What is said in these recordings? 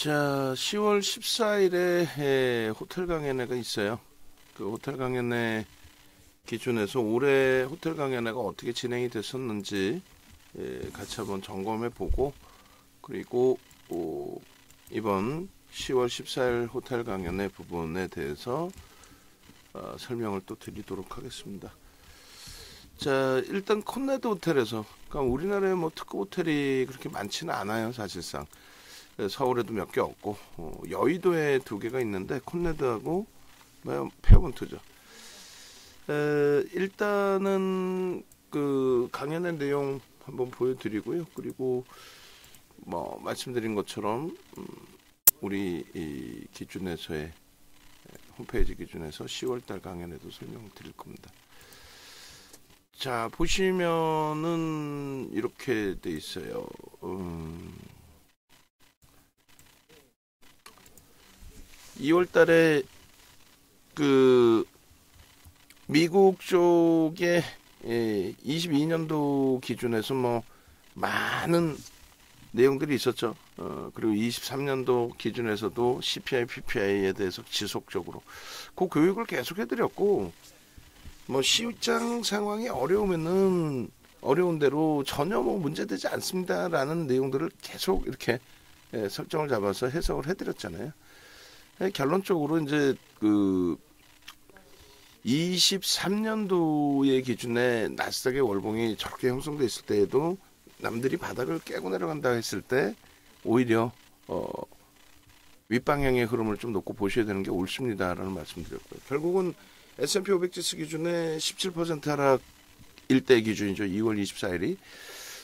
자, 10월 14일에 호텔 강연회가 있어요. 그 호텔 강연회 기준에서 올해 호텔 강연회가 어떻게 진행이 됐었는지 같이 한번 점검해 보고, 그리고 이번 10월 14일 호텔 강연회 부분에 대해서 설명을 또 드리도록 하겠습니다. 자, 일단 콘라드 호텔에서, 그러니까 우리나라에 뭐 특급 호텔이 그렇게 많지는 않아요, 사실상. 서울에도 몇 개 없고, 여의도에 2개가 있는데 콘라드하고 페어본트죠. 일단은 그 강연의 내용 한번 보여드리고요. 그리고 뭐 말씀드린 것처럼 우리 이 기준에서의 홈페이지 기준에서 10월달 강연에도 설명드릴 겁니다. 자, 보시면은 이렇게 돼 있어요. 2월달에 그 미국 쪽에 22년도 기준에서 뭐 많은 내용들이 있었죠. 그리고 23년도 기준에서도 CPI, PPI에 대해서 지속적으로 그 교육을 계속 해드렸고, 뭐 시장 상황이 어려우면은 어려운 대로 전혀 뭐 문제되지 않습니다라는 내용들을 계속 이렇게 설정을 잡아서 해석을 해드렸잖아요. 결론적으로 이제 그 23년도의 기준에 나스닥의 월봉이 저렇게 형성돼 있을 때에도 남들이 바닥을 깨고 내려간다 했을 때 오히려 윗방향의 흐름을 좀 놓고 보셔야 되는 게 옳습니다라는 말씀드렸고요. 결국은 S&P 500 지수 기준에 17% 하락일 때 기준이죠. 2월 24일이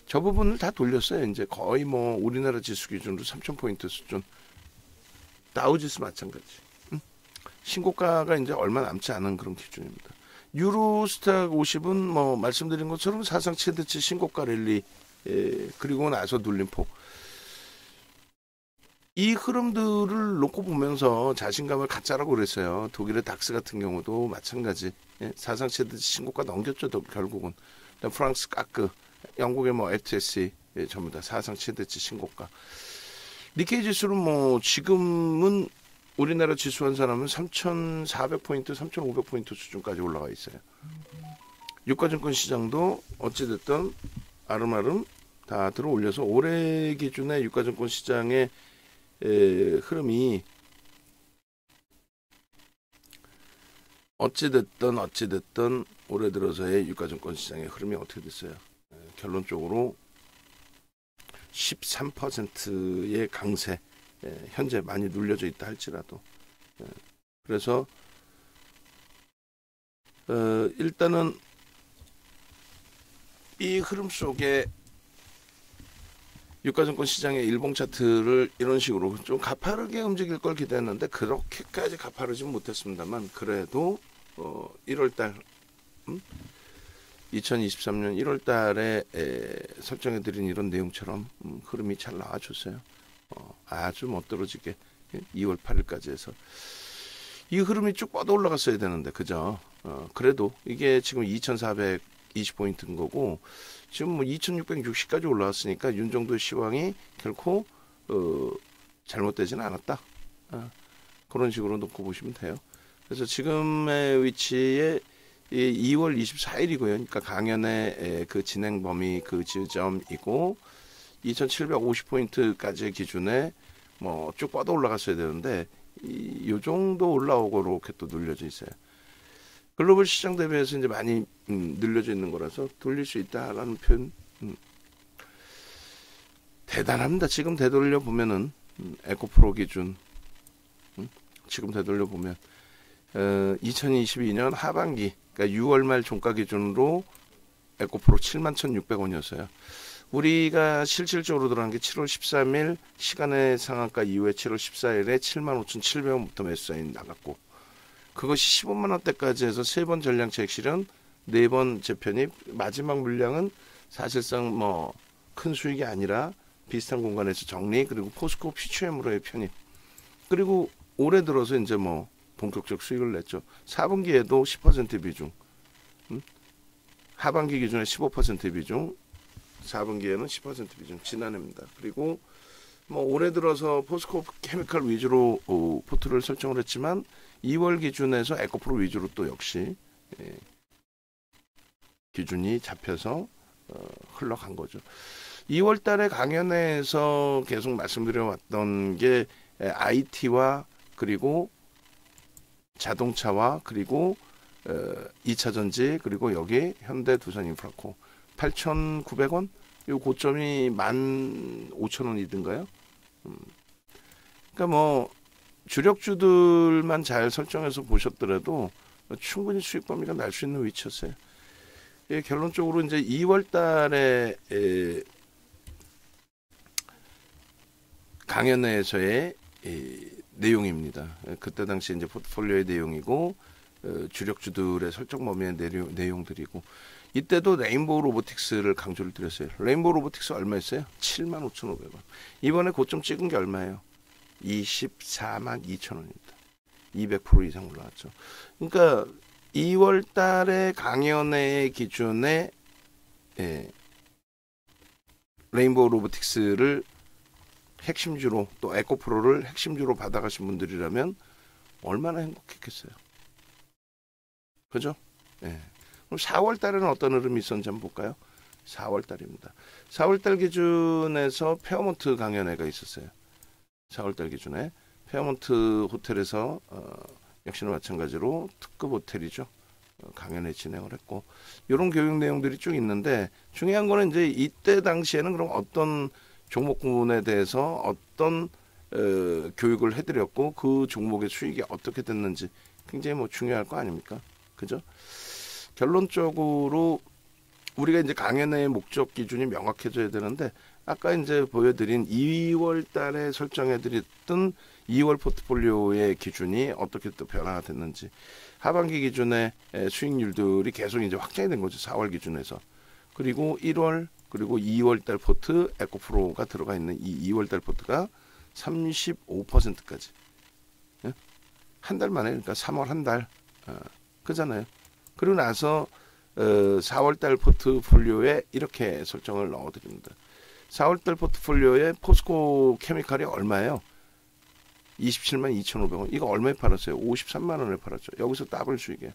저 부분을 다 돌렸어요. 이제 거의 뭐 우리나라 지수 기준으로 3,000포인트 수준, 다우지수 마찬가지. 신고가가 이제 얼마 남지 않은 그런 기준입니다. 유로스탁 50은 뭐 말씀드린 것처럼 사상 최대치 신고가 랠리, 그리고 나서 눌림폭. 이 흐름들을 놓고 보면서 자신감을 갖자라고 그랬어요. 독일의 닥스 같은 경우도 마찬가지. 사상 최대치 신고가 넘겼죠. 결국은. 프랑스 까크, 영국의 뭐 FTSE 전부 다 사상 최대치 신고가. 니케이 지수는 뭐 지금은 우리나라 지수 한 사람은 3,400포인트, 3,500포인트 수준까지 올라가 있어요. 유가증권 시장도 어찌됐든 아름아름 다 들어올려서 올해 기준의 유가증권 시장의 흐름이 어찌됐든 올해 들어서의 유가증권 시장의 흐름이 어떻게 됐어요? 결론적으로 13%의 강세, 현재 많이 눌려져 있다 할지라도. 그래서 일단은 이 흐름 속에 유가증권 시장의 일봉 차트를 이런 식으로 좀 가파르게 움직일 걸 기대했는데 그렇게까지 가파르진 못했습니다만, 그래도 1월달 2023년 1월달에 설정해드린 이런 내용처럼 흐름이 잘 나와줬어요. 아주 멋들어지게 2월 8일까지 해서 이 흐름이 쭉 뻗어 올라갔어야 되는데, 그죠? 그래도 이게 지금 2420포인트인 거고, 지금 뭐 2660까지 올라왔으니까 윤 정도의 시황이 결코 잘못되지는 않았다. 그런 식으로 놓고 보시면 돼요. 그래서 지금의 위치에 2월 24일이고요. 그러니까 강연의 그 진행 범위 그 지점이고, 2750포인트까지의 기준에 뭐 쭉 뻗어 올라갔어야 되는데 이 정도 올라오고 이렇게 또 눌려져 있어요. 글로벌 시장 대비해서 이제 많이 늘려져 있는 거라서 돌릴 수 있다라는 표현. 대단합니다. 지금 되돌려 보면은 에코프로 기준, 지금 되돌려 보면 2022년 하반기, 그러니까 6월 말 종가 기준으로 에코프로 71,600원이었어요. 우리가 실질적으로 들어간 게 7월 13일 시간의 상한가 이후에 7월 14일에 75,700원부터 매수사인 나갔고, 그것이 15만 원대까지 해서 3번 전량채 실현, 4번 재편입, 마지막 물량은 사실상 뭐 큰 수익이 아니라 비슷한 공간에서 정리, 그리고 포스코 퓨처엠으로의 편입, 그리고 올해 들어서 이제 뭐 본격적 수익을 냈죠. 4분기에도 10% 비중, 하반기 기준에 15% 비중, 4분기에는 10% 비중, 지난해입니다. 그리고 뭐 올해 들어서 포스코 케미칼 위주로 포트를 설정을 했지만 2월 기준에서 에코프로 위주로 또 역시 기준이 잡혀서 흘러간 거죠. 2월 달에 강연회에서 계속 말씀드려왔던 게 IT와 그리고 자동차와 그리고 2차 전지 그리고 여기 현대 두산 인프라코 8,900원 이 고점이 15,000원이든가요. 그러니까 뭐 주력주들만 잘 설정해서 보셨더라도 충분히 수익 범위가 날 수 있는 위치였어요. 결론적으로 이제 2월 달에 강연회에서의 내용입니다. 그때 당시 이제 포트폴리오의 내용이고 주력주들의 설정 범위의 내용들이고 이때도 레인보우 로보틱스를 강조를 드렸어요. 레인보우 로보틱스 얼마였어요? 75,500원. 이번에 고점 찍은 게 얼마예요? 242,000원입니다. 200% 이상 올라왔죠. 그러니까 2월 달에 강연회 기준에 레인보우 로보틱스를 핵심주로 또 에코프로를 핵심주로 받아가신 분들이라면 얼마나 행복했겠어요. 그죠? 예. 그럼 4월 달에는 어떤 흐름이 있었는지 한번 볼까요? 4월 달입니다. 4월 달 기준에서 페어몬트 강연회가 있었어요. 4월 달 기준에 페어몬트 호텔에서 역시나 마찬가지로 특급 호텔이죠. 강연회 진행을 했고 이런 교육 내용들이 쭉 있는데 중요한 거는 이제 이때 당시에는 그럼 어떤 종목군에 대해서 어떤 교육을 해드렸고 그 종목의 수익이 어떻게 됐는지 굉장히 뭐 중요할 거 아닙니까? 그죠? 결론적으로 우리가 이제 강연회의 목적 기준이 명확해져야 되는데 아까 이제 보여드린 2월 달에 설정해드렸던 2월 포트폴리오의 기준이 어떻게 또 변화가 됐는지 하반기 기준의 수익률들이 계속 이제 확장이 된 거죠. 4월 기준에서. 그리고 1월 그리고 2월 달 포트 에코프로가 들어가 있는 이 2월 달 포트가 35%까지. 예? 한 달 만에 그러니까 3월 한 달. 그잖아요. 그리고 나서 4월 달 포트폴리오에 이렇게 설정을 넣어드립니다. 4월 달 포트폴리오에 포스코 케미칼이 얼마예요? 27만 2,500원. 이거 얼마에 팔았어요? 53만 원에 팔았죠. 여기서 더블 수익이에요.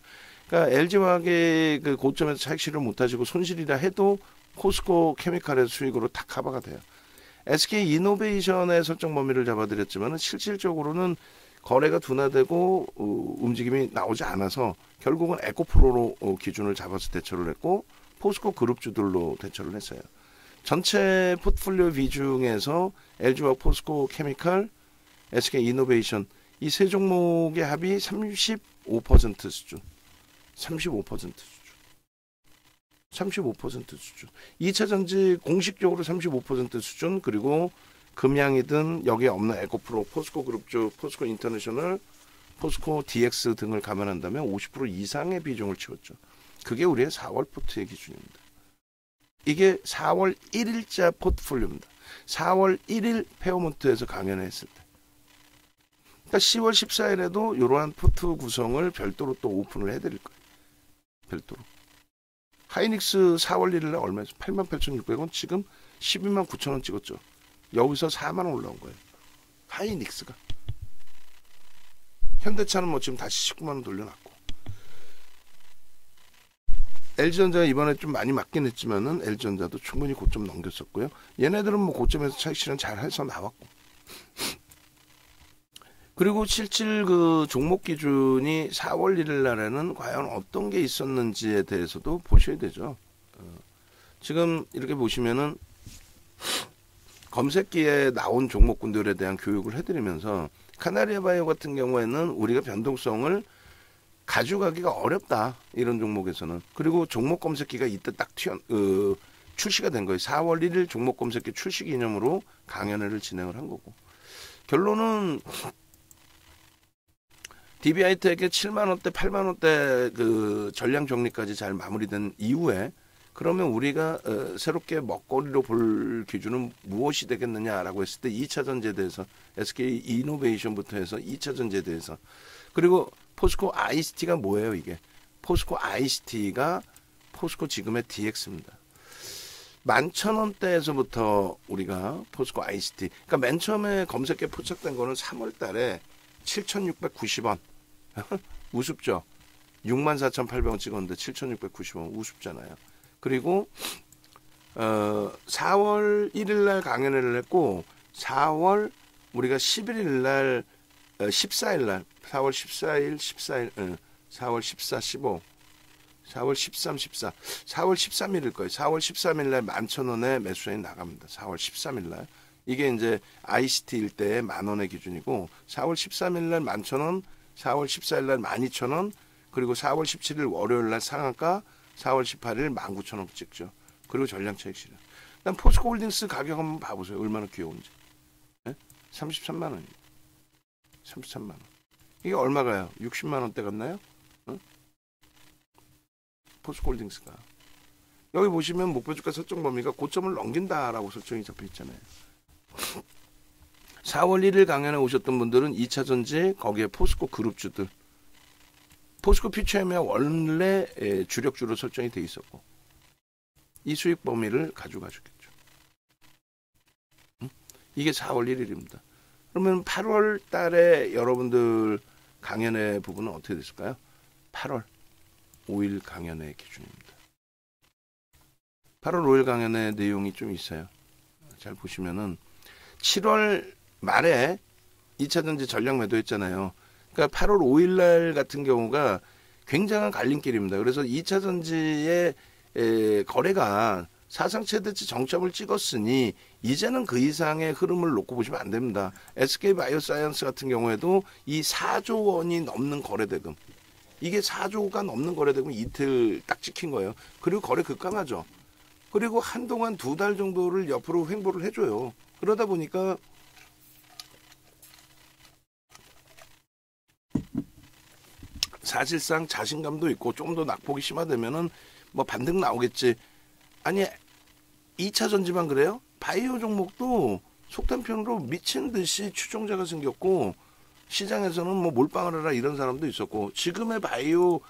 그러니까 LG화학의 그 고점에서 차익 실현 못하시고 손실이라 해도 포스코 케미칼의 수익으로 다 커버가 돼요. SK 이노베이션의 설정 범위를 잡아드렸지만 실질적으로는 거래가 둔화되고 움직임이 나오지 않아서 결국은 에코프로로 기준을 잡아서 대처를 했고 포스코 그룹주들로 대처를 했어요. 전체 포트폴리오 비중에서 LG화학, 포스코 케미칼, SK 이노베이션 이 세 종목의 합이 35% 수준. 35% 수준. 2차 전지 공식적으로 35% 수준 그리고 금양이든 여기에 없는 에코프로, 포스코 그룹주, 포스코 인터내셔널, 포스코 DX 등을 감안한다면 50% 이상의 비중을 치웠죠. 그게 우리의 4월 포트의 기준입니다. 이게 4월 1일자 포트폴리오입니다. 4월 1일 페어몬트에서 강연했을 때. 그러니까 10월 14일에도 이러한 포트 구성을 별도로 또 오픈을 해드릴 거예요. 별도로. 하이닉스 4월 1일에 얼마였어요? 88,600원 지금 12만 9천원 찍었죠. 여기서 4만원 올라온 거예요. 하이닉스가. 현대차는 뭐 지금 다시 19만원 돌려놨고. LG전자가 이번에 좀 많이 맞긴 했지만은 LG전자도 충분히 고점 넘겼었고요. 얘네들은 뭐 고점에서 차익 실현 잘 해서 나왔고. 그리고 실질 그 종목 기준이 4월 1일 날에는 과연 어떤 게 있었는지에 대해서도 보셔야 되죠. 지금 이렇게 보시면은 검색기에 나온 종목군들에 대한 교육을 해드리면서 카나리아 바이오 같은 경우에는 우리가 변동성을 가져가기가 어렵다. 이런 종목에서는. 그리고 종목 검색기가 이때 딱 출시가 된 거예요. 4월 1일 종목 검색기 출시 기념으로 강연회를 진행을 한 거고. 결론은 DB하이텍의 7만원대, 8만원대 그 전량 정리까지 잘 마무리된 이후에 그러면 우리가 새롭게 먹거리로 볼 기준은 무엇이 되겠느냐라고 했을 때 2차 전지에 대해서 SK 이노베이션부터 해서 2차 전지에 대해서 그리고 포스코 ICT가 뭐예요 이게? 포스코 ICT가 포스코 지금의 DX입니다. 11,000원대에서부터 우리가 포스코 ICT, 그러니까 맨 처음에 검색에 포착된 거는 3월 달에 7,690원. 우습죠? 64,800원 찍었는데 7,690원 우습잖아요. 그리고 4월 1일 날 강연회를 했고 4월 우리가 11일 날 14일 날 4월 14일 14일 4월 14 15 4월 13 14 4월 13일일 거예요. 4월 13일 날 11,000원에 매수세이 나갑니다. 4월 13일 날 이게 이제 ICT일 때 10,000원의 기준이고 4월 13일 날 11,000원, 4월 14일 날 12,000원, 그리고 4월 17일 월요일 날 상한가, 4월 18일 19,000원 찍죠. 그리고 전량차익 실현. 일단 포스코홀딩스 가격 한번 봐보세요. 얼마나 귀여운지. 네? 33만 원이에요. 33만 원. 이게 얼마가요? 60만 원대 같나요? 응? 포스코홀딩스가. 여기 보시면 목표주가 설정 범위가 고점을 넘긴다라고 설정이 잡혀 있잖아요. 4월 1일 강연에 오셨던 분들은 2차전지 거기에 포스코 그룹주들 포스코 퓨처엠이 원래 주력주로 설정이 돼 있었고 이 수익 범위를 가져가 주겠죠. 이게 4월 1일입니다. 그러면 8월 달에 여러분들 강연회 부분은 어떻게 됐을까요? 8월 5일 강연회 기준입니다. 8월 5일 강연회 내용이 좀 있어요. 잘 보시면은 7월 말에 2차전지 전략 매도했잖아요. 그러니까 8월 5일 날 같은 경우가 굉장한 갈림길입니다. 그래서 2차전지의 거래가 사상 최대치 정점을 찍었으니 이제는 그 이상의 흐름을 놓고 보시면 안 됩니다. SK바이오사이언스 같은 경우에도 이 4조 원이 넘는 거래대금, 이게 4조가 넘는 거래대금 이틀 딱 찍힌 거예요. 그리고 거래 급감하죠. 그리고 한동안 2달 정도를 옆으로 횡보를 해줘요. 그러다 보니까 사실상 자신감도 있고 좀 더 낙폭이 심화되면은 뭐 반등 나오겠지. 아니 2차 전지만 그래요? 바이오 종목도 속단편으로 미친 듯이 추종자가 생겼고 시장에서는 뭐 몰빵을 하라 이런 사람도 있었고 지금의 바이오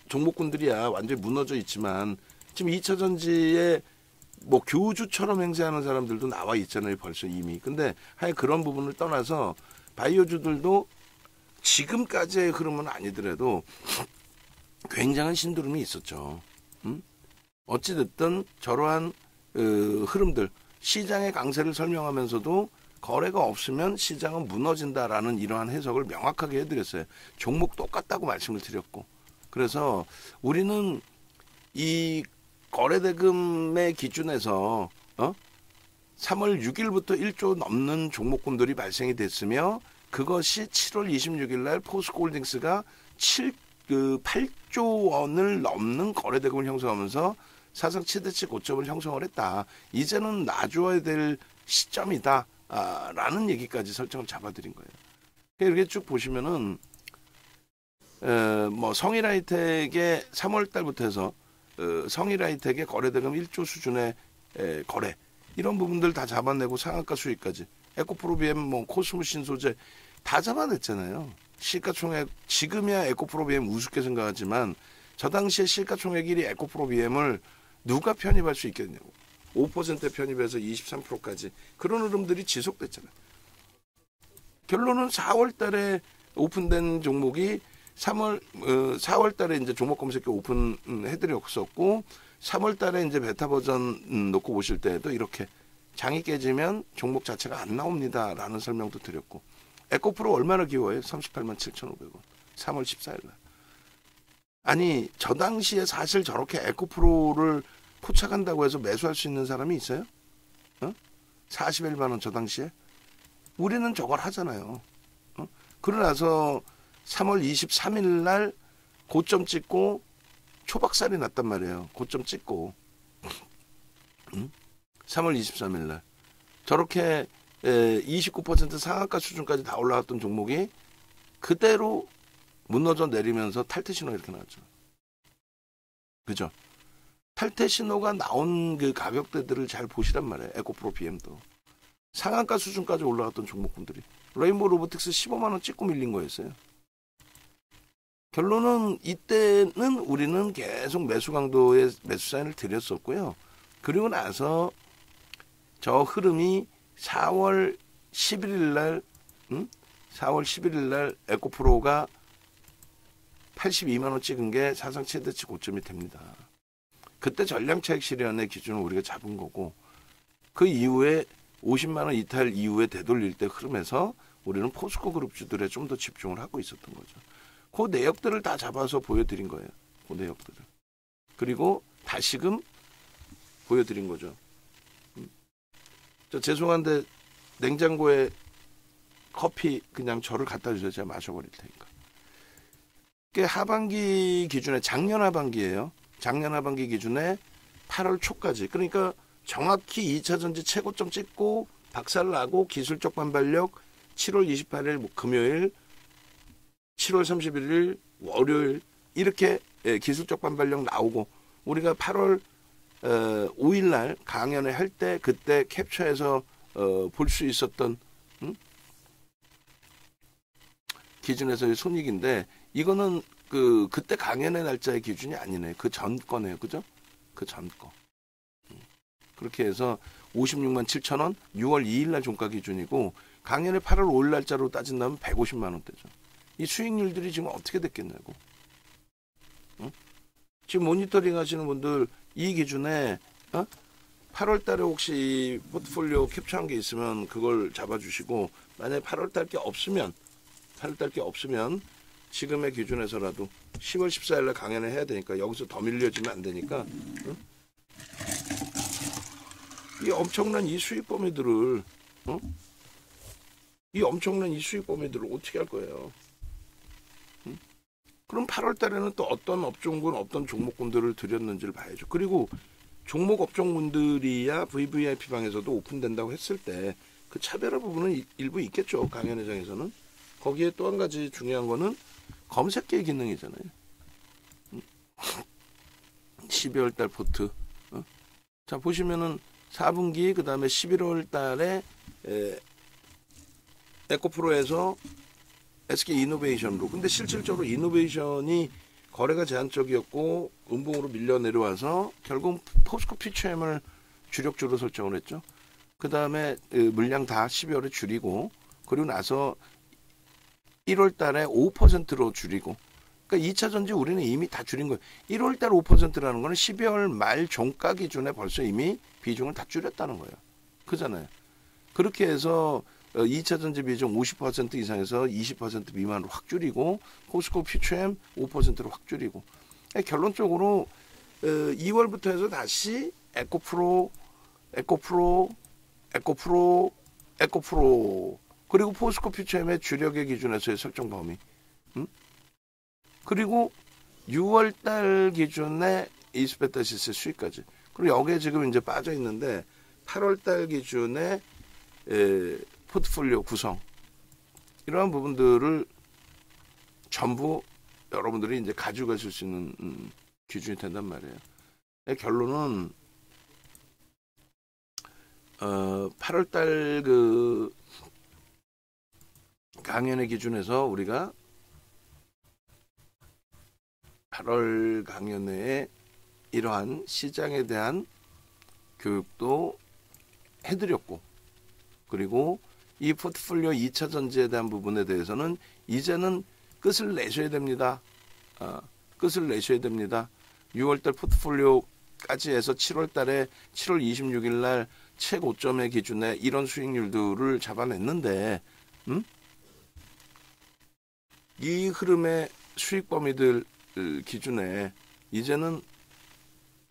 종목군들이야 완전히 무너져 있지만 지금 2차 전지에 뭐 교주처럼 행세하는 사람들도 나와 있잖아요 벌써 이미. 근데 하여 그런 부분을 떠나서 바이오주들도 지금까지의 흐름은 아니더라도 굉장한 신드롬이 있었죠. 어찌됐든 저러한 흐름들 시장의 강세를 설명하면서도 거래가 없으면 시장은 무너진다라는 이러한 해석을 명확하게 해드렸어요. 종목 똑같다고 말씀을 드렸고 그래서 우리는 이 거래대금의 기준에서 3월 6일부터 1조 넘는 종목군들이 발생이 됐으며 그것이 7월 26일 날 포스코홀딩스가 8조 원을 넘는 거래대금을 형성하면서 사상 최대치 고점을 형성을 했다. 이제는 놔줘야 될 시점이다. 라는 얘기까지 설정을 잡아드린 거예요. 이렇게 쭉 보시면은 뭐 성일하이텍의 3월 달부터 해서 성일하이텍의 거래대금 1조 수준의 거래 이런 부분들 다 잡아내고 상한가 수익까지 에코프로비엠 뭐 코스모신 소재 다 잡아냈잖아요. 시가총액 지금이야 에코프로비엠 우습게 생각하지만 저 당시에 시가총액 1위 에코프로비엠을 누가 편입할 수 있겠냐고. 5% 편입해서 23%까지 그런 흐름들이 지속됐잖아요. 결론은 4월 달에 오픈된 종목이 4월 달에 이제 종목 검색에 오픈해드렸었고 3월 달에 이제 베타 버전 놓고 보실 때에도 이렇게 장이 깨지면 종목 자체가 안 나옵니다라는 설명도 드렸고 에코프로 얼마나 기워요? 38만 7,500원. 3월 14일 날. 아니 저 당시에 사실 저렇게 에코프로를 포착한다고 해서 매수할 수 있는 사람이 있어요? 41만 원 저 당시에? 우리는 저걸 하잖아요. 그러나서 3월 23일 날 고점 찍고 초박살이 났단 말이에요. 고점 찍고 3월 23일 날 저렇게 29% 상한가 수준까지 다 올라갔던 종목이 그대로 무너져 내리면서 탈퇴 신호가 이렇게 나왔죠. 그죠? 탈퇴 신호가 나온 그 가격대들을 잘 보시란 말이에요. 에코프로 BM도. 상한가 수준까지 올라갔던 종목군들이. 레인보우 로보틱스 15만 원 찍고 밀린 거였어요. 결론은 이때는 우리는 계속 매수 강도의 매수 사인을 드렸었고요. 그리고 나서 저 흐름이 4월 11일 날 4월 11일 날 에코프로가 82만 원 찍은 게 사상 최대치 고점이 됩니다. 그때 전량차익 실현의 기준을 우리가 잡은 거고, 그 이후에 50만 원 이탈 이후에 되돌릴 때 흐름에서 우리는 포스코 그룹주들에 좀 더 집중을 하고 있었던 거죠. 그 내역들을 다 잡아서 보여드린 거예요. 그 내역들을. 그리고 다시금 보여드린 거죠. 저 죄송한데 냉장고에 커피 그냥 저를 갖다 주세요. 제가 마셔버릴 테니까. 그게 하반기 기준에 작년 하반기예요. 작년 하반기 기준에 8월 초까지. 그러니까 정확히 2차 전지 최고점 찍고 박살나고 기술적 반발력 7월 28일 금요일, 7월 31일 월요일 이렇게 기술적 반발력 나오고 우리가 8월 5일 날 강연을 할 때 그때 캡처해서 볼 수 있었던 기준에서의 손익인데, 이거는 그때 강연의 날짜의 기준이 아니네. 그 전 거네요. 그죠? 그 전 거. 그렇게 해서 56만 7천 원 6월 2일 날 종가 기준이고, 강연의 8월 5일 날짜로 따진다면 150만 원대죠. 이 수익률들이 지금 어떻게 됐겠냐고. 지금 모니터링 하시는 분들 이 기준에 8월 달에 혹시 포트폴리오 캡처한 게 있으면 그걸 잡아주시고, 만약에 8월 달 게 없으면 지금의 기준에서라도 10월 14일 날 강연을 해야 되니까 여기서 더 밀려지면 안 되니까 이 엄청난 이 수익 범위들을 어떻게 할 거예요? 그럼 8월 달에는 또 어떤 업종군, 어떤 종목군들을 들였는지를 봐야죠. 그리고 종목 업종군들이야 VVIP 방에서도 오픈된다고 했을 때 그 차별화 부분은 일부 있겠죠. 강연회장에서는. 거기에 또 한 가지 중요한 거는 검색계 기능이잖아요. 12월 달 포트. 자, 보시면은 4분기, 그 다음에 11월 달에 에코프로에서 SK 이노베이션으로. 근데 실질적으로 이노베이션이 거래가 제한적이었고 음봉으로 밀려 내려와서 결국 포스코 퓨처엠을 주력주로 설정을 했죠. 그 다음에 물량 다 12월에 줄이고, 그리고 나서 1월 달에 5%로 줄이고, 그러니까 2차 전지 우리는 이미 다 줄인 거예요. 1월 달 5%라는 거는 12월 말 종가 기준에 벌써 이미 비중을 다 줄였다는 거예요. 그잖아요. 그렇게 해서 2차 전지 비중 50% 이상에서 20% 미만으로 확 줄이고, 포스코 퓨처엠 5%로 확 줄이고, 결론적으로 2월부터 해서 다시 에코프로 그리고 포스코 퓨처엠의 주력의 기준에서의 설정 범위, 그리고 6월 달 기준의 이스페타시스 수익까지, 그리고 여기에 지금 이제 빠져 있는데 8월 달 기준의 포트폴리오 구성, 이러한 부분들을 전부 여러분들이 이제 가져가실 수 있는 기준이 된단 말이에요. 결론은 8월 달 그 강연의 기준에서 우리가 8월 강연회에 이러한 시장에 대한 교육도 해드렸고, 그리고 이 포트폴리오 2차 전지에 대한 부분에 대해서는 이제는 끝을 내셔야 됩니다. 끝을 내셔야 됩니다. 6월달 포트폴리오까지 해서 7월달에 7월 26일 날 최고점의 기준에 이런 수익률들을 잡아냈는데, 이 흐름의 수익 범위들 기준에 이제는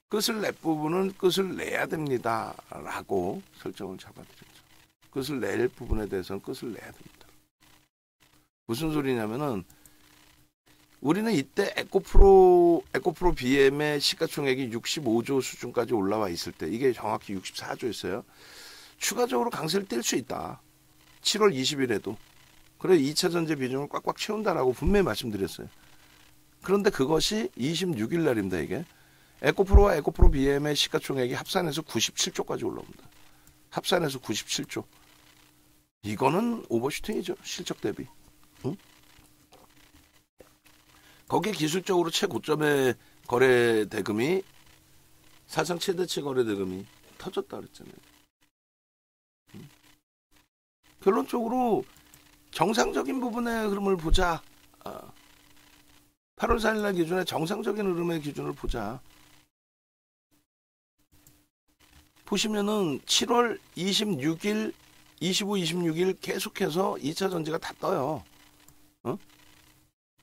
끝을 낼 부분은 끝을 내야 됩니다 라고 설정을 잡아드렸죠. 끝을 낼 부분에 대해서는 끝을 내야 됩니다. 무슨 소리냐면은, 우리는 이때 에코프로 BM의 시가총액이 65조 수준까지 올라와 있을 때, 이게 정확히 64조였어요. 추가적으로 강세를 띨 수 있다. 7월 20일에도. 그래 2차 전지 비중을 꽉꽉 채운다라고 분명히 말씀드렸어요. 그런데 그것이 26일 날입니다. 이게 에코프로와 에코프로 BM의 시가총액이 합산해서 97조까지 올라옵니다. 합산해서 97조. 이거는 오버슈팅이죠. 실적 대비. 거기에 기술적으로 최고점의 거래 대금이 사상 최대치 거래 대금이 터졌다 그랬잖아요. 결론적으로 정상적인 부분의 흐름을 보자. 8월 4일날 기준에 정상적인 흐름의 기준을 보자. 보시면은 7월 26일, 25, 26일 계속해서 2차 전지가 다 떠요.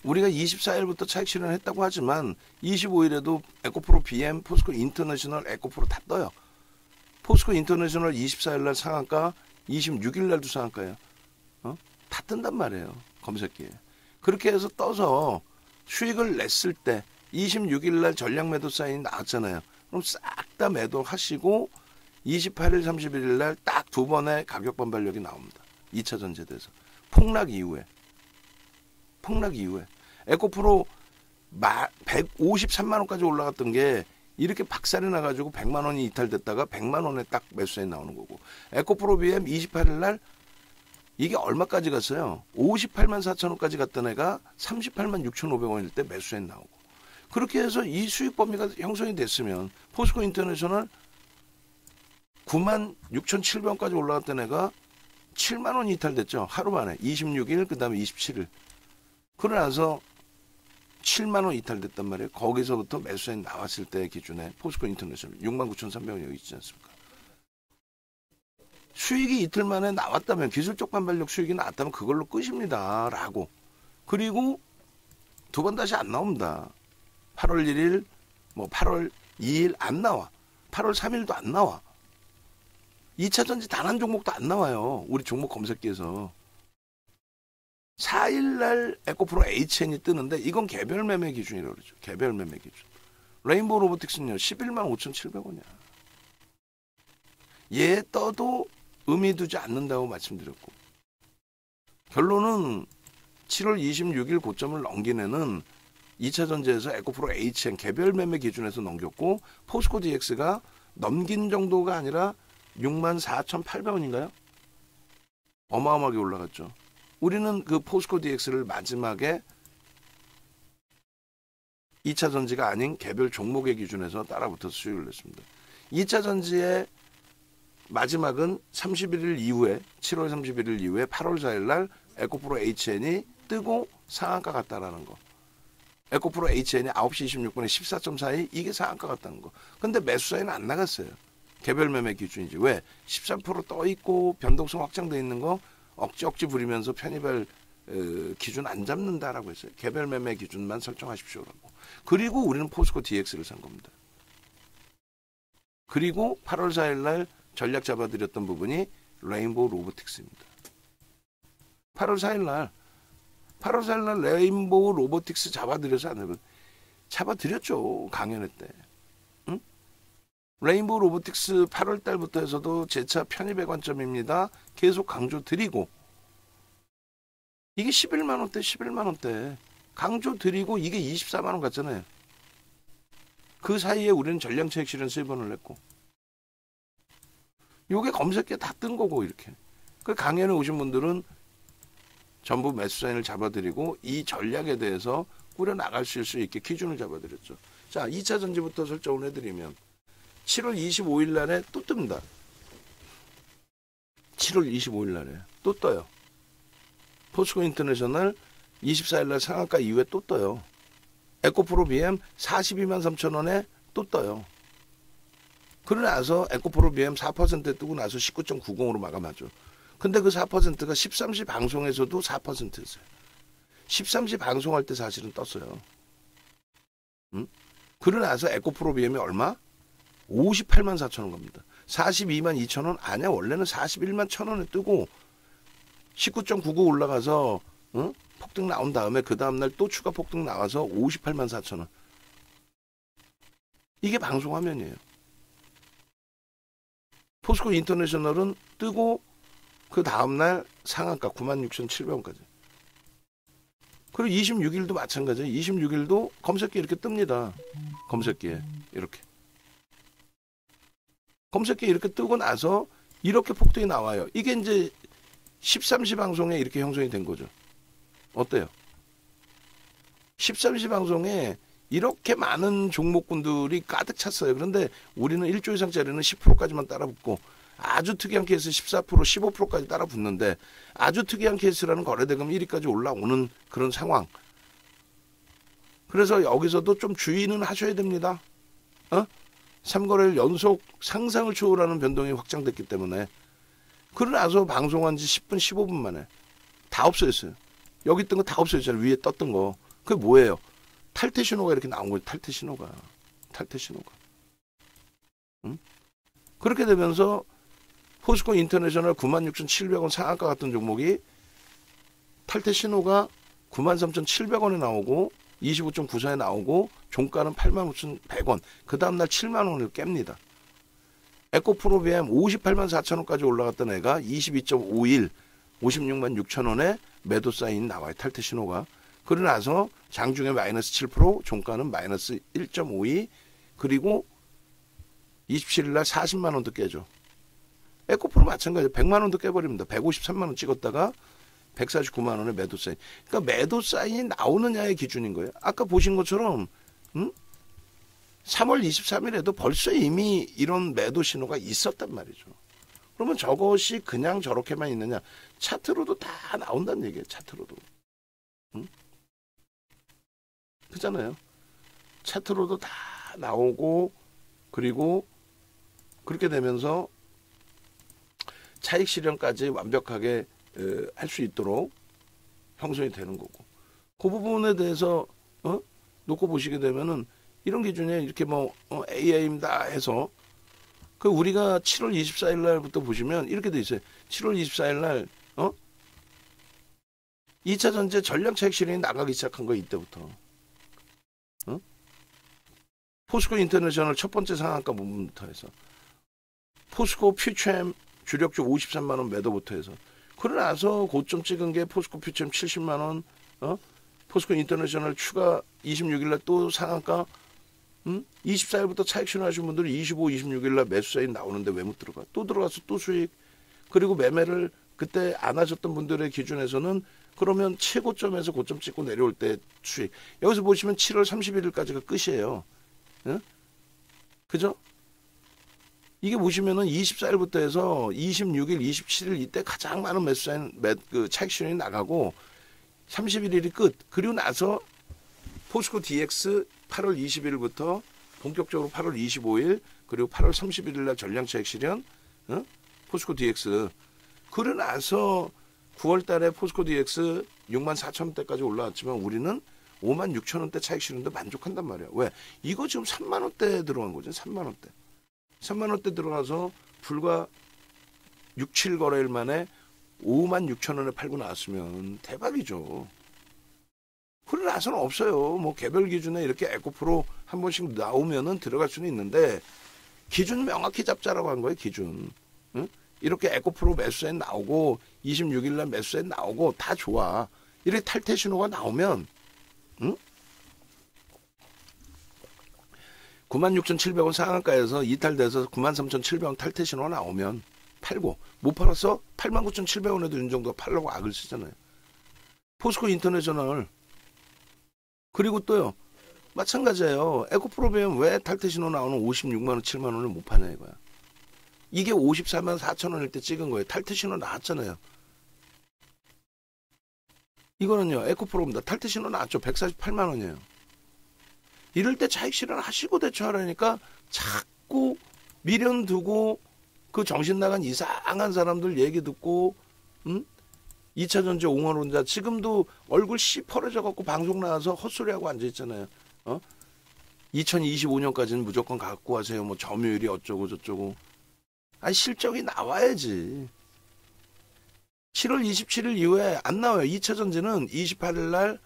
우리가 24일부터 차익 실현했다고 하지만 25일에도 에코프로 BM, 포스코 인터내셔널, 에코프로 다 떠요. 포스코 인터내셔널 24일날 상한가, 26일날도 상한가예요. 다 뜬단 말이에요. 검색기에. 그렇게 해서 떠서 수익을 냈을 때 26일날 전략 매도 사인이 나왔잖아요. 그럼 싹 다 매도하시고 28일, 31일날 딱 두 번의 가격 반발력이 나옵니다. 2차 전지대에서. 폭락 이후에. 에코프로 153만 원까지 올라갔던 게 이렇게 박살이 나가지고 100만 원이 이탈됐다가 100만 원에 딱 매수사인 나오는 거고. 에코프로 BM 28일 날 이게 얼마까지 갔어요? 58만 4천 원까지 갔던 애가 38만 6,500원일 때 매수사인 나오고. 그렇게 해서 이 수익 범위가 형성이 됐으면 포스코 인터내셔널 9만 6,700원까지 올라갔던 애가 7만 원이 이탈됐죠. 하루 만에. 26일, 그 다음에 27일. 그러나서 7만 원 이탈됐단 말이에요. 거기서부터 매수사인 나왔을 때 기준에 포스코 인터내셔널 69,300원 여기 있지 않습니까? 수익이 이틀 만에 나왔다면, 기술적 반발력 수익이 나왔다면 그걸로 끝입니다. 라고. 그리고 두 번 다시 안 나옵니다. 8월 1일, 8월 2일 안 나와. 8월 3일도 안 나와. 2차 전지 단 한 종목도 안 나와요. 우리 종목 검색기에서. 4일날 에코프로 HN이 뜨는데 이건 개별 매매 기준이라고 그러죠. 개별 매매 기준. 레인보우 로보틱스는요. 11만 5,700원이야. 얘 떠도 의미 두지 않는다고 말씀드렸고. 결론은 7월 26일 고점을 넘긴 애는 2차 전지에서 에코프로 HN 개별 매매 기준에서 넘겼고, 포스코 DX가 넘긴 정도가 아니라 64,800원인가요? 어마어마하게 올라갔죠. 우리는 그 포스코 DX를 마지막에 2차 전지가 아닌 개별 종목의 기준에서 따라붙어서 수익을 냈습니다. 2차 전지의 마지막은 31일 이후에, 7월 31일 이후에 8월 4일 날 에코프로 HN이 뜨고 상한가 갔다라는 거. 에코프로 HN이 9시 26분에 14.42, 이게 상한가 갔다는 거. 근데 매수사인은 안 나갔어요. 개별 매매 기준이지. 왜? 13% 떠 있고 변동성 확장돼 있는 거 억지 부리면서 편입할 기준 안 잡는다라고 했어요. 개별 매매 기준만 설정하십시오라고. 그리고 우리는 포스코 DX를 산 겁니다. 그리고 8월 4일 날 전략 잡아드렸던 부분이 레인보우 로보틱스입니다. 8월 4일 날 레인보우 로보틱스 잡아드려서 안 해요. 잡아드렸죠. 강연회 때. 응? 레인보우 로보틱스 8월 달부터 해서도 재차 편입의 관점입니다. 계속 강조 드리고, 이게 11만 원대 강조 드리고 이게 24만 원 갔잖아요. 그 사이에 우리는 전량차익 실현 3번을 했고, 요게 검색기에 다 뜬 거고. 이렇게 그 강연에 오신 분들은 전부 매수사인을 잡아드리고 이 전략에 대해서 꾸려나갈 수 있게 기준을 잡아드렸죠. 자, 2차 전지부터 설정을 해드리면 7월 25일 날에 또 뜹니다. 7월 25일 날에 또 떠요. 포스코 인터내셔널 24일 날 상한가 이후에 또 떠요. 에코프로 BM 42만 3천 원에 또 떠요. 그러고 나서 에코프로 BM 4% 뜨고 나서 19.90으로 마감하죠. 근데 그 4%가 13시 방송에서도 4%였어요. 13시 방송할 때 사실은 떴어요. 그러고 나서 에코프로 BM이 얼마? 58만 4천 원 겁니다. 42만 2천 원? 아니야. 원래는 41만 1천 원에 뜨고 19.99 올라가서 폭등 나온 다음에 그 다음날 또 추가 폭등 나와서 58만 4천 원. 이게 방송 화면이에요. 포스코 인터내셔널은 뜨고 그 다음날 상한가 96,700원까지. 그리고 26일도 마찬가지예요. 26일도 검색기에 이렇게 뜹니다. 검색기에 이렇게. 검색기에 이렇게 뜨고 나서 이렇게 폭등이 나와요. 이게 이제 13시 방송에 이렇게 형성이 된 거죠. 어때요? 13시 방송에 이렇게 많은 종목군들이 가득 찼어요. 그런데 우리는 1조 이상짜리는 10%까지만 따라붙고 아주 특이한 케이스 14%, 15%까지 따라붙는데 아주 특이한 케이스라는 거래대금 1위까지 올라오는 그런 상황. 그래서 여기서도 좀 주의는 하셔야 됩니다. 3거래일 연속 상상을 초월하는 변동이 확장됐기 때문에. 그러고 나서 방송한 지 10분, 15분 만에 다 없어졌어요. 여기 있던 거 다 없어졌잖아요. 위에 떴던 거. 그게 뭐예요? 탈퇴 신호가 이렇게 나온 거예요. 탈퇴 신호가. 응? 그렇게 되면서 포스코 인터내셔널 96,700원 상한가 같은 종목이 탈퇴 신호가 93,700원에 나오고 25.94에 나오고 종가는 85,100원. 그 다음날 7만원을 깹니다. 에코프로비엠 584,000원까지 올라갔던 애가 22.51, 566,600원에 매도 사인 나와요. 탈퇴 신호가. 그러고 나서 장중에 마이너스 7%, 종가는 마이너스 1.52, 그리고 27일날 40만원도 깨죠. 에코프로 마찬가지예요. 100만원도 깨버립니다. 153만원 찍었다가 149만원에 매도 사인. 그러니까 매도 사인이 나오느냐의 기준인 거예요. 아까 보신 것처럼 3월 23일에도 벌써 이미 이런 매도 신호가 있었단 말이죠. 그러면 저것이 그냥 저렇게만 있느냐. 차트로도 다 나온다는 얘기예요. 차트로도. 그잖아요. 차트로도 다 나오고, 그리고 그렇게 되면서 차익 실현까지 완벽하게 할 수 있도록 형성이 되는 거고. 그 부분에 대해서 놓고 보시게 되면은 이런 기준에 이렇게 뭐 AI입니다 해서 그 우리가 7월 24일 날부터 보시면 이렇게 돼 있어요. 7월 24일 날 2차 전지 전량 차익 실현이 나가기 시작한 거 이때부터. 포스코 인터내셔널 첫 번째 상한가 부분부터 해서 포스코 퓨처엠 주력주 53만원 매도부터 해서 그러고 나서 고점 찍은 게 포스코 퓨처엠 70만원, 포스코 인터내셔널 추가 26일날 또 상한가, 24일부터 차익 실현하신 분들은 25, 26일날 매수 사인 나오는데 왜 못 들어가? 또 들어가서 또 수익. 그리고 매매를 그때 안 하셨던 분들의 기준에서는 그러면 최고점에서 고점 찍고 내려올 때 수익. 여기서 보시면 7월 31일까지가 끝이에요. 그죠? 이게 보시면은 24일부터 해서 26일, 27일 이때 가장 많은 매수 사인, 그 차익 실현이 나가고 31일이 끝. 그리고 나서 포스코 DX 8월 20일부터 본격적으로 8월 25일 그리고 8월 31일 날 전량 차익 실현, 포스코 DX. 그러고 나서 9월 달에 포스코 DX 64,000원대까지 올라왔지만 우리는 56,000원대 차익 실현도 만족한단 말이야. 왜? 이거 지금 3만원대 들어간 거죠. 3만원대. 3만원대 들어가서 불과 6, 7거래일 만에 56,000원에 팔고 나왔으면 대박이죠. 그러고 나서는 없어요. 뭐 개별 기준에 이렇게 에코프로 한 번씩 나오면은 들어갈 수는 있는데 기준 명확히 잡자라고 한 거예요. 기준. 이렇게 에코프로 매수세 나오고 26일날 매수세 나오고 다 좋아. 이렇게 탈퇴 신호가 나오면 96,700원 상한가에서 이탈돼서 93,700원 탈퇴 신호가 나오면 팔고, 못 팔았어? 89,700원에도 이 정도 팔려고 악을 쓰잖아요. 포스코 인터내셔널. 그리고 또요, 마찬가지예요. 에코프로비엠 왜 탈퇴 신호 나오는 56만원, 7만원을 못 파냐 이거야. 이게 54만 4천원일 때 찍은 거예요. 탈퇴 신호 나왔잖아요. 이거는요, 에코프로입니다. 탈퇴 신호 나왔죠. 148만원이에요. 이럴 때 차익 실현 하시고 대처하라니까 자꾸 미련 두고 그 정신 나간 이상한 사람들 얘기 듣고 2차 전지 옹호론자 지금도 얼굴 시퍼러져 갖고 방송 나와서 헛소리하고 앉아있잖아요. 2025년까지는 무조건 갖고 하세요. 뭐 점유율이 어쩌고 저쩌고. 아니 실적이 나와야지. 7월 27일 이후에 안 나와요. 2차 전지는 28일 날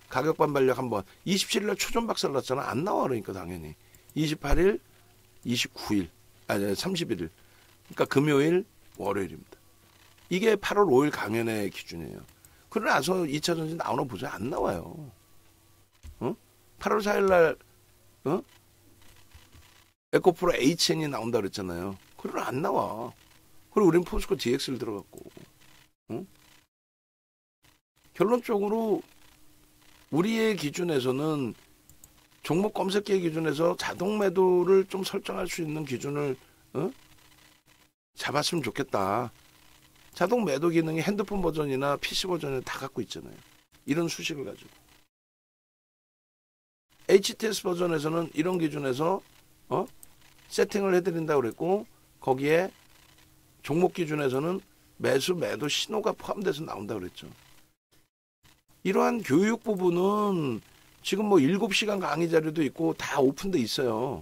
가격 반발력 한번, 27일 날 초전 박살 났잖아. 안 나와. 그러니까 당연히 28일, 29일, 아니 31일. 그러니까 금요일, 월요일입니다. 이게 8월 5일 강연의 기준이에요. 그러고 나서 2차 전지 나오나 보자. 안 나와요. 8월 4일 날 에코프로 HN이 나온다 그랬잖아요. 그러고 안 나와. 그리고 우린 포스코 DX를 들어갔고. 결론적으로 우리의 기준에서는 종목 검색기 기준에서 자동 매도를 좀 설정할 수 있는 기준을 잡았으면 좋겠다. 자동 매도 기능이 핸드폰 버전이나 PC 버전에 다 갖고 있잖아요. 이런 수식을 가지고. HTS 버전에서는 이런 기준에서 세팅을 해드린다고 그랬고, 거기에 종목 기준에서는 매수 매도 신호가 포함돼서 나온다고 그랬죠. 이러한 교육 부분은 지금 뭐 7시간 강의 자료도 있고 다 오픈돼 있어요.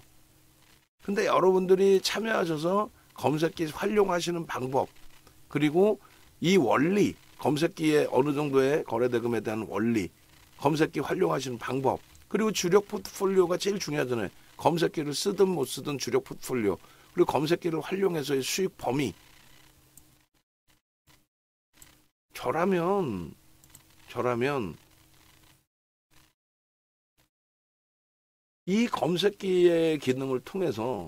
근데 여러분들이 참여하셔서 검색기 활용하시는 방법, 그리고 이 원리, 검색기의 어느 정도의 거래대금에 대한 원리, 검색기 활용하시는 방법, 그리고 주력 포트폴리오가 제일 중요하잖아요. 검색기를 쓰든 못 쓰든 주력 포트폴리오, 그리고 검색기를 활용해서의 수익 범위. 저라면 이 검색기의 기능을 통해서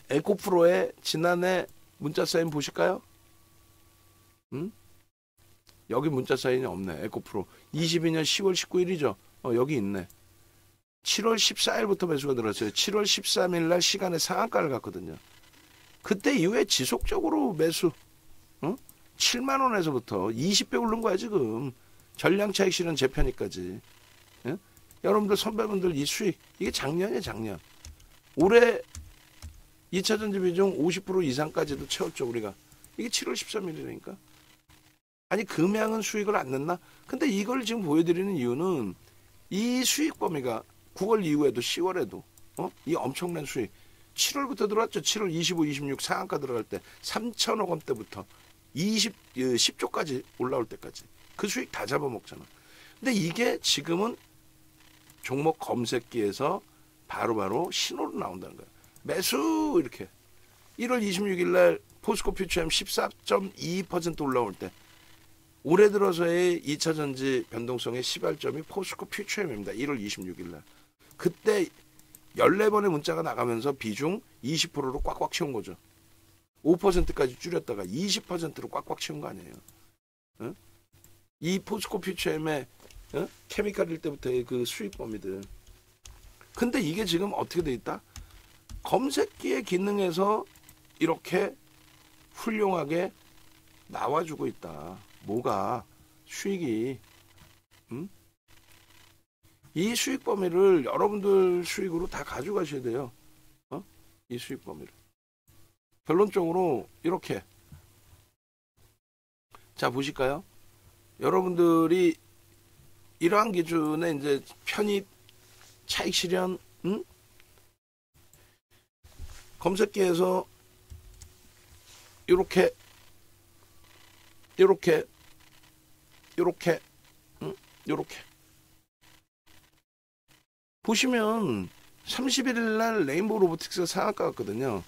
에코프로의 지난해 문자 사인 보실까요? 여기 문자 사인이 없네. 에코프로 22년 10월 19일이죠. 여기 있네. 7월 14일부터 매수가 들어왔어요. 7월 13일 날 시간에 상한가를 갔거든요. 그때 이후에 지속적으로 매수 7만 원에서부터 20배 오른 거야 지금. 전량 차익 실현 재편이까지. 여러분들 선배분들 이 수익 이게 작년이에요, 작년. 올해 2차전지 비중 50% 이상까지도 채웠죠 우리가. 이게 7월 13일이니까. 아니 금양은 수익을 안 냈나? 근데 이걸 지금 보여드리는 이유는 이 수익 범위가 9월 이후에도 10월에도 이 엄청난 수익 7월부터 들어왔죠. 7월 25, 26 상한가 들어갈 때 3천억 원대부터 10조까지 올라올 때까지 그 수익 다 잡아먹잖아. 근데 이게 지금은 종목 검색기에서 바로바로 신호로 나온다는 거야. 매수 이렇게 1월 26일 날 포스코 퓨처엠 14.2% 올라올 때 올해 들어서의 2차전지 변동성의 시발점이 포스코 퓨처엠입니다. 1월 26일 날. 그때 14번의 문자가 나가면서 비중 20%로 꽉꽉 채운 거죠. 5%까지 줄였다가 20%로 꽉꽉 채운 거 아니에요. 이 포스코 퓨처엠의 케미칼일 때부터의 그 수익 범위들. 근데 이게 지금 어떻게 돼 있다? 검색기의 기능에서 이렇게 훌륭하게 나와주고 있다. 뭐가 수익이 이 수익 범위를 여러분들 수익으로 다 가져가셔야 돼요. 이 수익 범위를. 결론적으로 이렇게 자 보실까요? 여러분들이 이러한 기준에 이제 편입, 차익 실현, 검색기에서 이렇게 보시면 31일 날 레인보우 로보틱스가 상한가 갔거든요.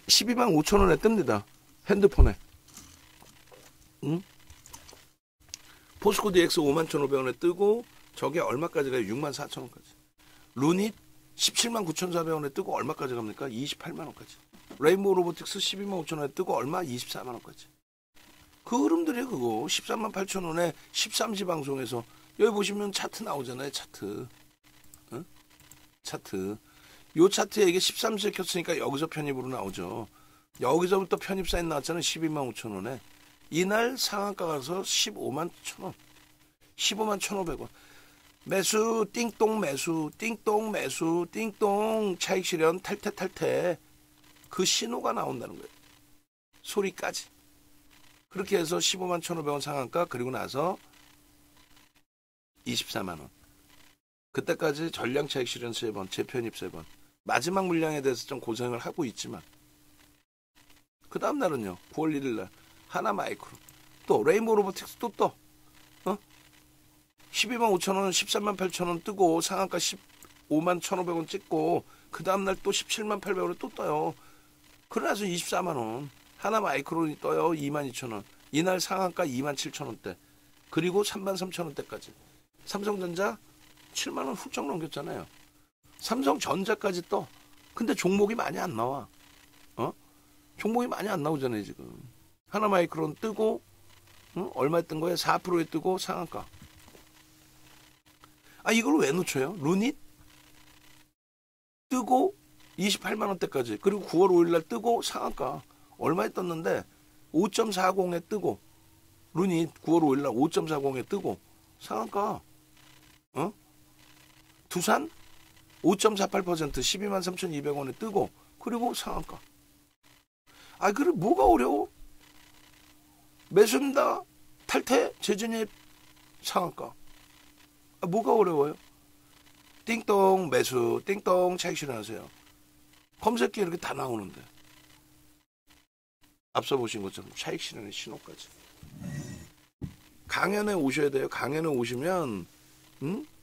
12만 5천 원에 뜹니다. 핸드폰에. 포스코 DX 5만 1,500원에 뜨고 저게 얼마까지 가요? 6만 4천 원까지. 루닛 17만 9,400원에 뜨고 얼마까지 갑니까? 28만 원까지. 레인보우 로보틱스 12만 5천 원에 뜨고 얼마? 24만 원까지. 그 흐름들이에요 그거. 13만 8천 원에 13시 방송에서 여기 보시면 차트 나오잖아요. 차트. 차트. 요 차트에 이게 13시에 켰으니까 여기서 편입으로 나오죠. 여기서부터 편입 사인 나왔잖아요. 12만 5천 원에. 이날 상한가 가서 15만 1천 원. 15만 1,500원. 매수 띵똥 매수 띵똥 매수 띵똥 차익 실현 탈퇴 그 신호가 나온다는 거예요. 소리까지. 그렇게 해서 15만 1,500원 상한가 그리고 나서 24만 원. 그때까지 전량 차익 실현 3번, 재편입 3번. 마지막 물량에 대해서 좀 고생을 하고 있지만 그 다음 날은요. 9월 1일 날 하나마이크로 또 레인보우 로보틱스 또 12만 5천 원, 13만 8천 원 뜨고 상한가 15만 1,500원 찍고 그 다음 날 또 17만 800원에 또 떠요. 그러나서 24만 원. 하나마이크론이 떠요. 2만 2천 원. 이날 상한가 2만 7천 원대. 그리고 3만 3천 원대까지. 삼성전자 7만 원 훌쩍 넘겼잖아요. 삼성전자까지 떠. 근데 종목이 많이 안 나와. 종목이 많이 안 나오잖아요 지금. 하나마이크론 뜨고 얼마에 뜬 거예요? 4%에 뜨고 상한가. 아, 이걸 왜 놓쳐요? 루닛 뜨고 28만 원대까지. 그리고 9월 5일 날 뜨고 상한가 얼마에 떴는데 5.40에 뜨고, 루닛 9월 5일 날 5.40에 뜨고 상한가, 어? 두산 5.48% 12만 3,200원에 뜨고, 그리고 상한가. 아, 그래 뭐가 어려워? 매수입니다. 탈퇴 재진입 상한가. 아, 뭐가 어려워요? 띵동 매수, 띵동 차익 실현하세요. 검색기 이렇게 다 나오는데. 앞서 보신 것처럼 차익 실현의 신호까지. 강연에 오셔야 돼요. 강연에 오시면,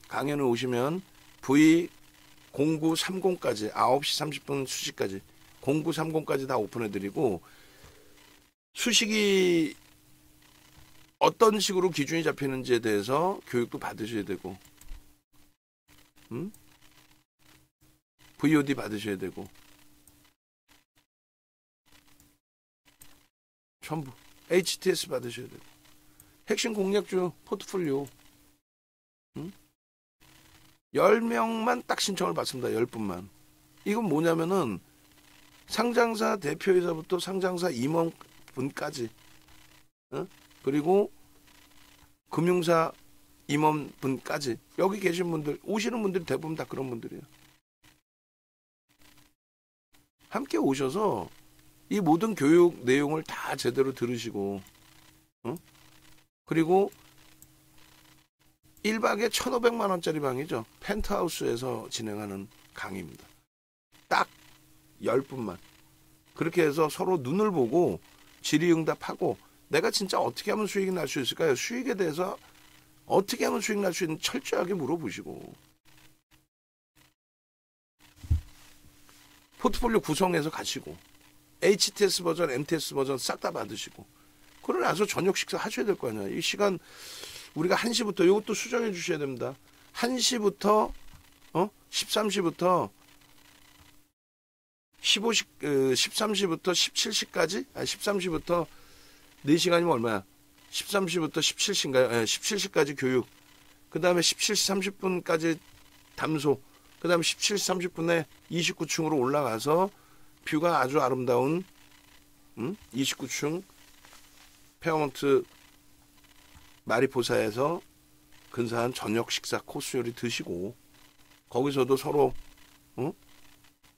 강연에 오시면 V0930까지 9시 30분 수식까지 0930까지 다 오픈해드리고, 수식이 어떤 식으로 기준이 잡히는지에 대해서 교육도 받으셔야 되고, VOD 받으셔야 되고, 전부 HTS 받으셔야 되고, 핵심 공략주 포트폴리오 10명만 딱 신청을 받습니다. 10분만. 이건 뭐냐면은 상장사 대표이사부터 상장사 임원분까지, 그리고 금융사 임원분까지, 여기 계신 분들, 오시는 분들이 대부분 다 그런 분들이에요. 함께 오셔서 이 모든 교육 내용을 다 제대로 들으시고, 그리고 1박에 1,500만 원짜리 방이죠. 펜트하우스에서 진행하는 강의입니다. 딱 10분만. 그렇게 해서 서로 눈을 보고 질의응답하고, 내가 진짜 어떻게 하면 수익이 날 수 있을까요? 수익에 대해서 어떻게 하면 수익 날 수 있는지 철저하게 물어보시고, 포트폴리오 구성해서 가시고, HTS 버전, MTS 버전 싹 다 받으시고, 그러고 나서 저녁 식사 하셔야 될 거 아니야. 이 시간 우리가 1시부터, 이것도 수정해 주셔야 됩니다. 1시부터 13시부터 15시, 13시부터 17시까지, 13시부터 4시간이면 얼마야? 13시부터 17시인가요? 17시까지 교육. 그 다음에 17시 30분까지 담소. 그 다음에 17시 30분에 29층으로 올라가서 뷰가 아주 아름다운 29층 페어먼트 마리포사에서 근사한 저녁 식사 코스 요리 드시고, 거기서도 서로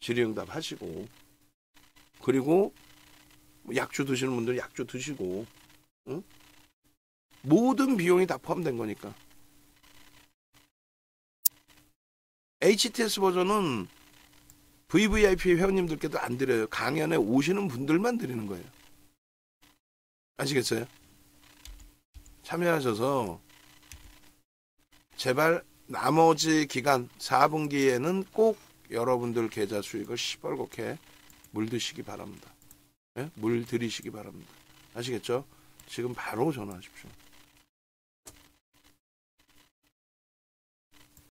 질의응답 하시고, 그리고 약주 드시는 분들 약주 드시고, 모든 비용이 다 포함된 거니까. HTS 버전은 VVIP 회원님들께도 안 드려요. 강연에 오시는 분들만 드리는 거예요. 아시겠어요? 참여하셔서 제발 나머지 기간 4분기에는 꼭 여러분들 계좌 수익을 시뻘겋게 물드시기 바랍니다. 네? 물 들이시기 바랍니다. 아시겠죠? 지금 바로 전화하십시오.